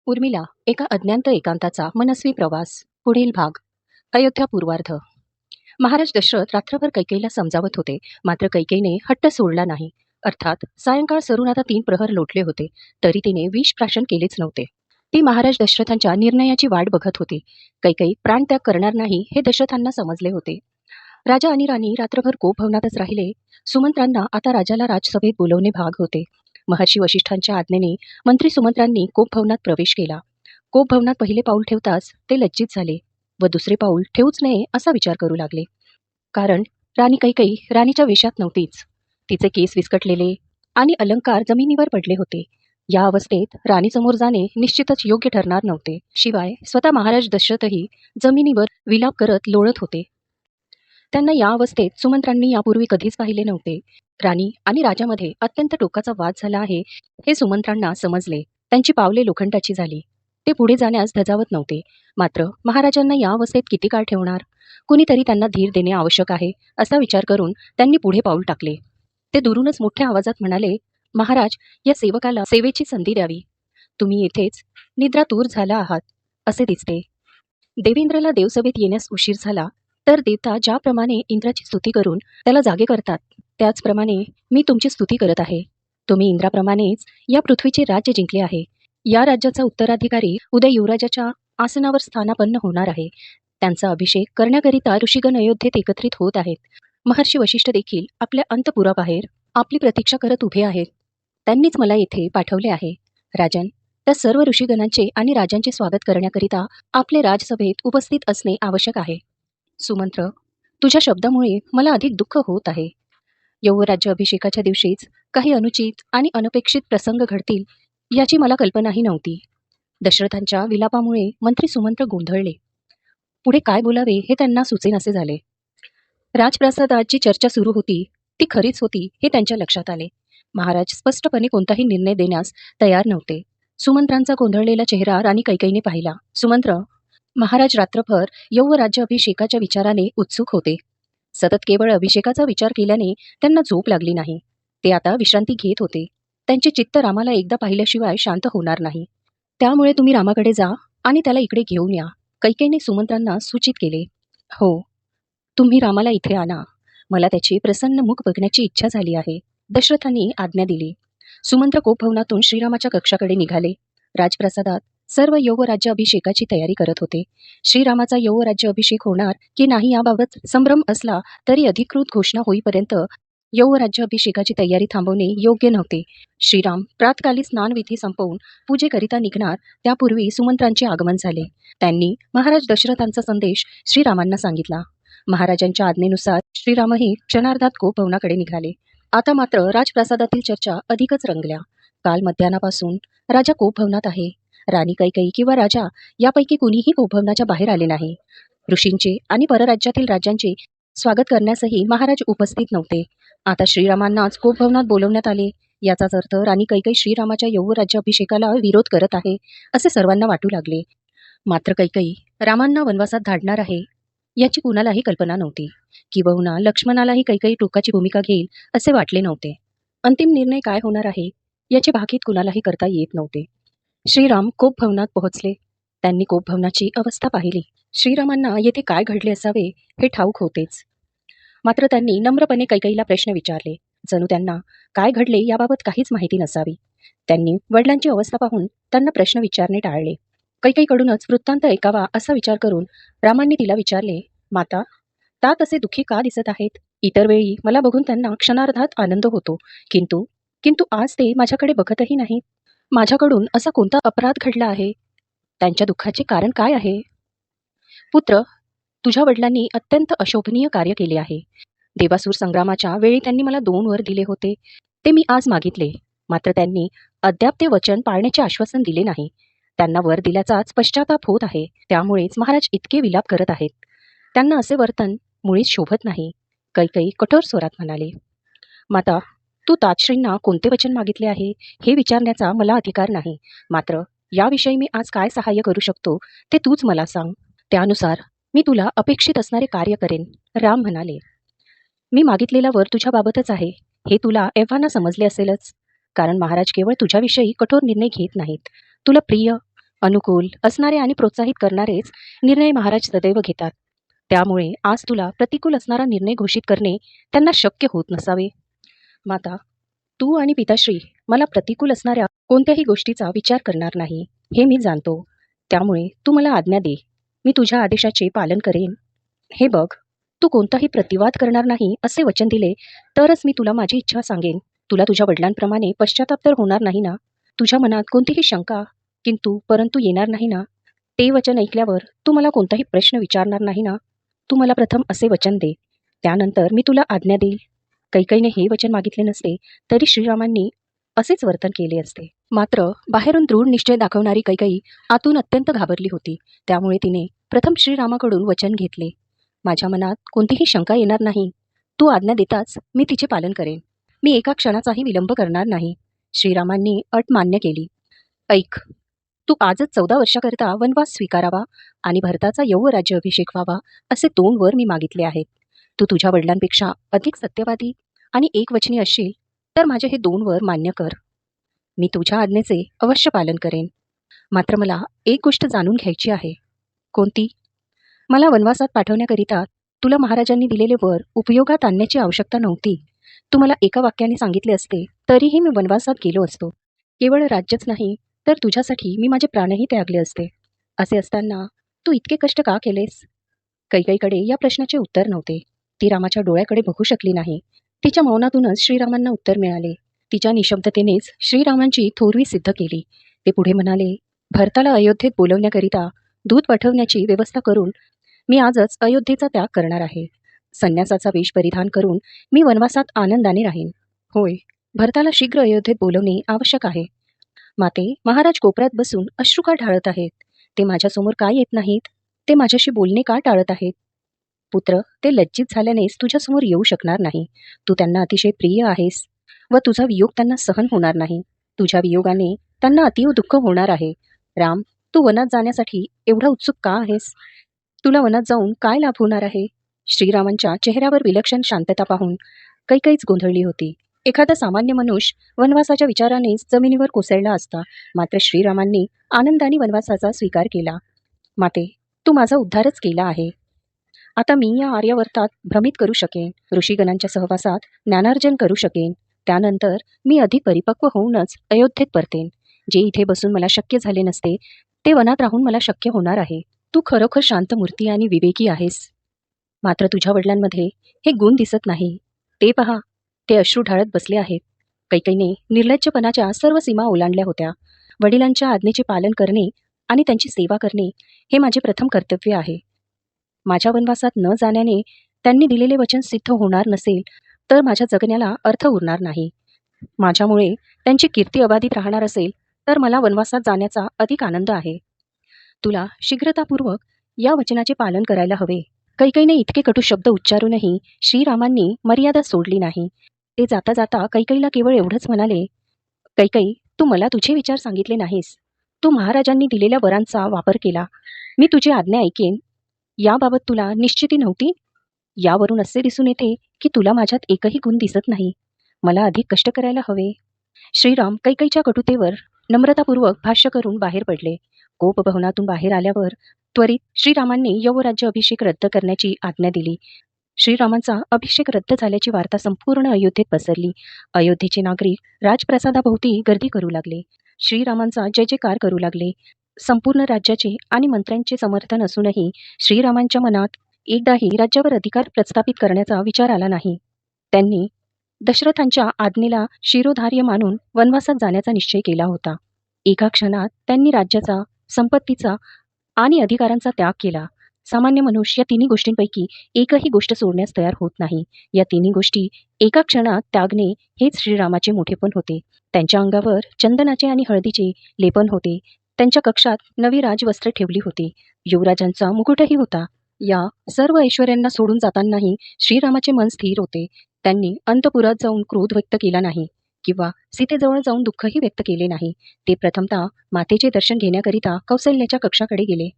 उर्मिला एका अज्ञात एकांताचा मनस्वी प्रवास पुढील भाग. अयोध्या पूर्वार्ध. महाराज दशरथ रात्रभर कैकेयीला समजावत होते, मात्र कैकेयीने हट्ट सोडला नाही. अर्थात सायंकाळ सरून आता 3 प्रहर लोटले होते, तरी तिने विष प्राशन केलेच नव्हते. ती महाराज दशरथांच्या निर्णयाची वाट बघत होती. कैकेयी प्राणत्याग करणार नाही हे दशरथांना समजले होते. राजा आणि राणी रात्रभर कोपभवनातच राहिले. सुमंत्रांना आता राजाला राजसभेत बोलवणे भाग होते. महर्षी वशिष्ठांच्या आज्ञेने मंत्री सुमंत्रांनी कोपभवनात प्रवेश केला. कोपभवनात पहिले पाऊल ठेवताच ते लज्जित झाले व दुसरे पाऊल ठेवूच नये असा विचार करू लागले. कारण राणी कैकेयी राणीच्या वेशात नव्हतीच. तिचे केस विस्कटलेले आणि अलंकार जमिनीवर पडले होते. या अवस्थेत राणीसमोर जाणे निश्चितच योग्य ठरणार नव्हते. शिवाय स्वतः महाराज दशरथही जमिनीवर विलाप करत लोळत होते. त्यांना या अवस्थेत सुमंत्रांनी यापूर्वी कधीच पाहिले नव्हते. राणी आणि राजामध्ये अत्यंत टोकाचा वाद झाला आहे हे सुमंत्रांना समजले. त्यांची पावले लोखंडाची झाली. ते पुढे जाण्यास धजावत नव्हते. मात्र महाराजांना या अवस्थेत किती काळ ठेवणार? कुणीतरी त्यांना धीर देणे आवश्यक आहे असा विचार करून त्यांनी पुढे पाऊल टाकले. ते दुरूनच मोठ्या आवाजात म्हणाले, महाराज, या सेवकाला सेवेची संधी द्यावी. तुम्ही येथेच निद्रातूर झाला आहात असे दिसते. देवेंद्रला देवसभेत येण्यास उशीर झाला तर देवता ज्याप्रमाणे इंद्राची स्तुती करून त्याला जागे करतात, त्याचप्रमाणे मी तुमची स्तुती करत आहे. तुम्ही इंद्राप्रमाणेच या पृथ्वीचे राज्य जिंकले आहे. या राज्याचा उत्तराधिकारी उद्या युवराजाच्या आसनावर स्थानापन्न होणार आहे. त्यांचा अभिषेक करण्याकरिता ऋषीगण अयोध्येत एकत्रित होत आहेत. महर्षी वशिष्ठ देखील आपल्या अंतपुराबाहेर आपली प्रतीक्षा करत उभे आहेत. त्यांनीच मला येथे पाठवले आहे. राजन, त्या सर्व ऋषीगणांचे आणि राजांचे स्वागत करण्याकरिता आपले राजसभेत उपस्थित असणे आवश्यक आहे. सुमंत्र, तुझ्या शब्दामुळे मला अधिक दुःख होत आहे. यौवराज्य अभिषेकाच्या दिवशीच काही अनुचित आणि अनपेक्षित प्रसंग घडतील याची मला कल्पनाही नव्हती. दशरथांच्या विलापामुळे मंत्री सुमंत्र गोंधळले. पुढे काय बोलावे हे त्यांना सुचेनासे झाले. राजप्रासादात जी चर्चा सुरू होती ती खरीच होती हे त्यांच्या लक्षात आले. महाराज स्पष्टपणे कोणताही निर्णय देण्यास तयार नव्हते. सुमंत्रांचा गोंधळलेला चेहरा राणी कैकेयीने पाहिला. सुमंत्र, महाराज रात्रभर यौवराज्य अभिषेकाच्या विचाराने उत्सुक होते. सतत केवळ अभिषेकाचा विचार केल्याने त्यांना झोप लागली नाही. ते आता विश्रांती घेत होते. त्यांचे चित्त रामाला एकदा पाहिल्याशिवाय शांत होणार नाही. त्यामुळे तुम्ही रामाकडे जा आणि त्याला इकडे घेऊन या, कैकेयीने सुमंत्रांना सूचित केले. हो, तुम्ही रामाला इथे आणा. मला त्याची प्रसन्न मुख बघण्याची इच्छा झाली आहे, दशरथांनी आज्ञा दिली. सुमंत्र कोपभवनातून श्रीरामाच्या कक्षाकडे निघाले. राजप्रासादात सर्व यौवराज्य अभिषेकाची तयारी करत होते. श्रीरामाचा यौवराज्य अभिषेक होणार की नाही याबाबत संभ्रम असला तरी अधिकृत घोषणा होईपर्यंत यौवराज्य अभिषेकाची तयारी थांबवणे योग्य नव्हते. श्रीराम प्रातकाली स्नानविधी संपवून पूजेकरिता निघणार त्यापूर्वी सुमंत्रांचे आगमन झाले. त्यांनी महाराज दशरथांचा संदेश श्रीरामांना सांगितला. महाराजांच्या आज्ञेनुसार श्रीरामही क्षणार्धात कोपभवनाकडे निघाले. आता मात्र राजप्रासादातील चर्चा अधिकच रंगल्या. काल मध्यानापासून राजा कोपभवनात आहे. राणी कैकेयी किंवा राजा यापैकी कुणीही कोपभवनाच्या बाहेर आले नाही. ऋषींचे आणि परराज्यातील राज्यांचे स्वागत करण्यासही महाराज उपस्थित नव्हते. आता श्रीरामांनाच कोपभवनात बोलवण्यात आले. याचाच अर्थ राणी कैकेयी श्रीरामाच्या यौवराज्य अभिषेकाला विरोध करत आहे असे सर्वांना वाटू लागले. मात्र कैकेयी रामांना वनवासात धाडणार आहे याची कुणालाही कल्पना नव्हती. किंबहुना लक्ष्मणालाही कैकेयी टोकाची भूमिका घेईल असे वाटले नव्हते. अंतिम निर्णय काय होणार आहे याचे भाकीत कुणालाही करता येत नव्हते. श्रीराम कोपभवनात पोहोचले. त्यांनी कोपभवनाची अवस्था पाहिली. श्रीरामांना येथे काय घडले असावे हे ठाऊक होतेच. मात्र त्यांनी नम्रपणे कैकेयीला प्रश्न विचारले, जणू त्यांना काय घडले याबाबत काहीच माहिती नसावी. त्यांनी वडिलांची अवस्था पाहून त्यांना प्रश्न विचारणे टाळले. कैकेयीकडूनच वृत्तांत ऐकावा असा विचार करून रामांनी तिला विचारले, माता, तात असे दुःखी का दिसत आहेत? इतर वेळी मला बघून त्यांना क्षणार्धात आनंद होतो, किंतु आज ते माझ्याकडे बघतही नाहीत. माझ्याकडून असा कोणता अपराध घडला आहे? त्यांच्या दुःखाचे कारण काय आहे? पुत्र, तुझ्या वडिलांनी अत्यंत अशोभनीय कार्य केले आहे. देवासूर संग्रामाच्या वेळी त्यांनी मला 2 वर दिले होते. ते मी आज मागितले, मात्र त्यांनी अद्याप ते वचन पाळण्याचे आश्वासन दिले नाही. त्यांना वर दिल्याचाच पश्चाताप होत आहे. त्यामुळेच महाराज इतके विलाप करत आहेत. त्यांना असे वर्तन मुळीच शोभत नाही. कैकेयी कठोर स्वरात म्हणाले, माता, तू तातश्रींना कोणते वचन मागितले आहे हे विचारण्याचा मला अधिकार नाही. मात्र याविषयी मी आज काय सहाय्य करू शकतो ते तूच मला सांग. त्यानुसार मी तुला अपेक्षित असणारे कार्य करेन. राम म्हणाले, मी मागितलेला वर तुझ्याबाबतच आहे हे तुला एव्हाना समजले असेलच. कारण महाराज केवळ तुझ्याविषयी कठोर निर्णय घेत नाहीत. तुला प्रिय अनुकूल असणारे आणि प्रोत्साहित करणारेच निर्णय महाराज सदैव घेतात. त्यामुळे आज तुला प्रतिकूल असणारा निर्णय घोषित करणे त्यांना शक्य होत नसावे. माता, तू आणि पिताश्री मला प्रतिकूल असणाऱ्या कोणत्याही गोष्टीचा विचार करणार नाही हे मी जाणतो. त्यामुळे तू मला आज्ञा दे. मी तुझ्या आदेशाचे पालन करेन. हे बघ, तू कोणताही प्रतिवाद करणार नाही असे वचन दिले तरच मी तुला माझी इच्छा सांगेन. तुला तुझ्या वडिलांप्रमाणे पश्चाताप तर होणार नाही ना? तुझ्या मनात कोणतीही शंका परंतु येणार नाही ना? ते वचन ऐकल्यावर तू मला कोणताही प्रश्न विचारणार नाही ना? तू मला प्रथम असे वचन दे, त्यानंतर मी तुला आज्ञा देईल. कैकेयीने हे वचन मागितले नसते तरी श्रीरामांनी असेच वर्तन केले असते. मात्र बाहेरून दृढ निश्चय दाखवणारी कैकेयी आतून अत्यंत घाबरली होती. त्यामुळे तिने प्रथम श्रीरामाकडून वचन घेतले. माझ्या मनात कोणतीही शंका येणार नाही. तू आज्ञा देताच मी तिचे पालन करेन. मी एका क्षणाचाही विलंब करणार नाही. श्रीरामांनी अट मान्य केली. ऐक, तू आजच 14 वर्षाकरिता वनवास स्वीकारावा आणि भरताचा यौवराज्य अभिषेक व्हावा असे 2 वर मी मागितले आहेत. तू तुझ्या वडिलांपेक्षा अधिक सत्यवादी आणि एकवचनी असशील तर माझे हे 2 वर मान्य कर. मी तुझ्या आज्ञेचे अवश्य पालन करेन. मात्र मला एक गोष्ट जाणून घ्यायची आहे. कोणती? मला वनवासात पाठवण्याकरिता तुला महाराजांनी दिलेले वर उपयोगात आणण्याची आवश्यकता नव्हती. तू मला एका वाक्याने सांगितले असते तरीही मी वनवासात गेलो असतो. केवळ राज्यच नाही तर तुझ्यासाठी मी माझे प्राणही त्यागले असते. असे असताना तू इतके कष्ट का केलेस? कैकेयीकडे या प्रश्नाचे उत्तर नव्हते. ती रामाच्या डोळ्याकडे बघू शकली नाही. तिच्या मौनातूनच श्रीरामांना उत्तर मिळाले. तिच्या निशब्दतेनेच श्रीरामांची थोरवी सिद्ध केली. ते पुढे म्हणाले, भरताला अयोध्येत बोलवण्याकरिता दूत पाठवण्याची व्यवस्था करून मी आजच अयोध्येचा त्याग करणार आहे. संन्यासाचा वेश परिधान करून मी वनवासात आनंदाने राहीन. होय, भरताला शीघ्र अयोध्येत बोलवणे आवश्यक आहे. माते, महाराज कोपऱ्यात बसून अश्रू का ढाळत आहेत? ते माझ्यासमोर का येत नाहीत? ते माझ्याशी बोलणे का टाळत आहेत? पुत्र, ते लज्जित झाल्यानेच तुझ्यासमोर येऊ शकणार नाही. तू त्यांना अतिशय प्रिय आहेस व तुझा वियोग त्यांना सहन होणार नाही. तुझ्या वियोगाने त्यांना अतीव दुःख होणार आहे. राम, तू वनात जाण्यासाठी एवढा उत्सुक का आहेस? तुला वनात जाऊन काय लाभ होणार आहे? श्रीरामांच्या चेहऱ्यावर विलक्षण शांतता पाहून कैकेयीच गोंधळली होती. एखादा सामान्य मनुष्य वनवासाच्या विचारानेच जमिनीवर कोसळला असता. मात्र श्रीरामांनी आनंदाने वनवासाचा स्वीकार केला. माते, तू माझा उद्धारच केला आहे. आता मी या आर्यावर्तात भ्रमित करू शकेन. ऋषीगणांच्या सहवासात ज्ञानार्जन करू शकेन. त्यानंतर मी अधिक परिपक्व होऊनच अयोध्येत परतेन. जे इथे बसून मला शक्य झाले नसते ते वनात राहून मला शक्य होणार आहे. तू खरोखर शांत मूर्ती आणि विवेकी आहेस. मात्र तुझ्या वडिलांमध्ये हे गुण दिसत नाही. ते पहा, ते अश्रू ढाळत बसले आहेत. कैकेयीने निर्लज्जपणाच्या सर्व सीमा ओलांडल्या होत्या. वडिलांच्या आज्ञेचे पालन करणे आणि त्यांची सेवा करणे हे माझे प्रथम कर्तव्य आहे. माझ्या वनवासात न जाण्याने त्यांनी दिलेले वचन सिद्ध होणार नसेल तर माझ्या जगण्याला अर्थ उरणार नाही. माझ्यामुळे त्यांची कीर्ती अबाधित राहणार असेल तर मला वनवासात जाण्याचा अधिक आनंद आहे. तुला शीघ्रतापूर्वक या वचनाचे पालन करायला हवे. कैकेयीने इतके कटू शब्द उच्चारूनही श्रीरामांनी मर्यादा सोडली नाही. ते जाता जाता कैकेयीला केवळ एवढंच म्हणाले, कैकेयी, तू मला तुझे विचार सांगितले नाहीस. तू महाराजांनी दिलेल्या वरांचा वापर केला. मी तुझी आज्ञा ऐकेन याबाबत तुला निश्चिती नव्हती? यावरून असे दिसून येते की तुला माझ्यात एकही गुण दिसत नाही. मला अधिक कष्ट करायला हवे. श्रीराम कैकेयीच्या कटुतेवर नम्रतापूर्वक भाष्य करून बाहेर पडले. गोपभवनातून बाहेर आल्यावर त्वरित श्रीरामांनी यौवराज्य अभिषेक रद्द करण्याची आज्ञा दिली. श्रीरामांचा अभिषेक रद्द झाल्याची वार्ता संपूर्ण अयोध्येत पसरली. अयोध्येचे नागरिक राजप्रसादाभोवती गर्दी करू लागले. श्रीरामांचा जय जयकार करू लागले. संपूर्ण राज्याचे आणि मंत्र्यांचे समर्थन असूनही श्रीरामांच्या मनात एकदाही राज्यावर अधिकार प्रस्थापित करण्याचा विचार आला नाही. त्यांनी दशरथांच्या आज्ञेला शिरोधार्य मानून वनवासात जाण्याचा निश्चय केला होता. एका क्षणात त्यांनी राज्याचा, संपत्तीचा आणि अधिकारांचा त्याग केला. सामान्य मनुष्य या तिन्ही गोष्टींपैकी एकही गोष्ट सोडण्यास तयार होत नाही. या तिन्ही गोष्टी एका क्षणात त्यागणे हेच श्रीरामाचे मोठेपण होते. त्यांच्या अंगावर चंदनाचे आणि हळदीचे लेपन होते. त्यांच्या कक्षात नवी राजवस्त्र ठेवली होती. युवराजांचा मुकुटही होता. या सर्व ऐश्वर्यांना सोडून जातानाही श्रीरामाचे मन स्थिर होते. त्यांनी अंतपुरात जाऊन क्रोध व्यक्त केला नाही किंवा सीतेजवळ जाऊन दुःखही व्यक्त केले नाही. ते प्रथमतः मातेचे दर्शन घेण्याकरिता कौसल्याच्या कक्षाकडे गेले.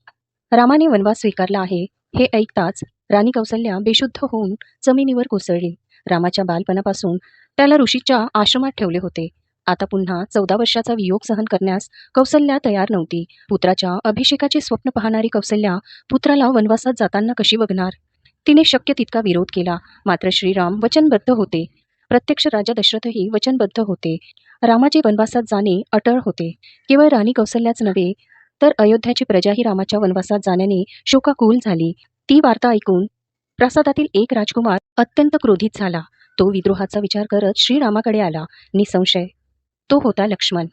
रामाने वनवास स्वीकारला आहे हे ऐकताच राणी कौसल्या बेशुद्ध होऊन जमिनीवर कोसळली. रामाच्या बालपणापासून त्याला ऋषीच्या आश्रमात ठेवले होते. आता पुन्हा 14 वर्षाचा वियोग सहन करण्यास कौसल्या तयार नव्हती. पुत्राच्या अभिषेकाचे स्वप्न पाहणारी कौसल्या पुत्राला वनवासात जाताना कशी बघणार? तिने शक्य तितका विरोध केला. मात्र श्रीराम वचनबद्ध होते. प्रत्यक्ष राजा दशरथही वचनबद्ध होते. रामाचे वनवासात जाणे अटळ होते. केवळ राणी कौसल्याच नव्हे, तर अयोध्याची प्रजाही रामाच्या वनवासात जाण्याने शोकाकुल झाली. ती वार्ता ऐकून प्रासादातील एक राजकुमार अत्यंत क्रोधित झाला. तो विद्रोहाचा विचार करत श्रीरामाकडे आला. निसंशय तो होता लक्ष्मण.